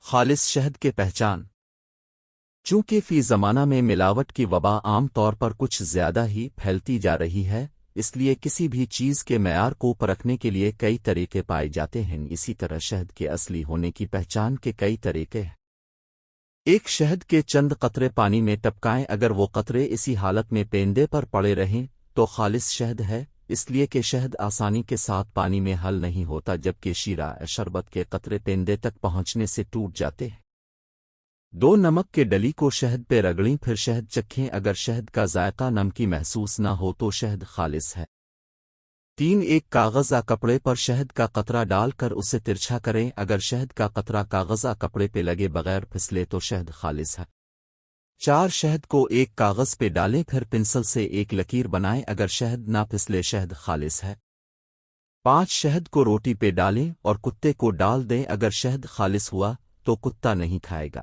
خالص شہد کے پہچان۔ چونکہ فی زمانہ میں ملاوٹ کی وبا عام طور پر کچھ زیادہ ہی پھیلتی جا رہی ہے، اس لیے کسی بھی چیز کے معیار کو پرکھنے کے لیے کئی طریقے پائے جاتے ہیں۔ اسی طرح شہد کے اصلی ہونے کی پہچان کے کئی طریقے ہیں۔ ایک، شہد کے چند قطرے پانی میں ٹپکائیں، اگر وہ قطرے اسی حالت میں پیندے پر پڑے رہیں تو خالص شہد ہے، اس لیے کہ شہد آسانی کے ساتھ پانی میں حل نہیں ہوتا، جبکہ شیرہ شربت کے قطرے پیندے تک پہنچنے سے ٹوٹ جاتے ہیں۔ دو، نمک کے ڈلی کو شہد پہ رگڑیں پھر شہد چکھیں، اگر شہد کا ذائقہ نمکی محسوس نہ ہو تو شہد خالص ہے۔ تین، ایک کاغذا کپڑے پر شہد کا قطرہ ڈال کر اسے ترچھا کریں، اگر شہد کا قطرہ کاغذا کپڑے پہ لگے بغیر پھسلے تو شہد خالص ہے۔ چار، شہد کو ایک کاغذ پہ ڈالیں پھر پنسل سے ایک لکیر بنائیں، اگر شہد نہ پھسلے شہد خالص ہے۔ پانچ، شہد کو روٹی پہ ڈالیں اور کتے کو ڈال دیں، اگر شہد خالص ہوا تو کتا نہیں کھائے گا۔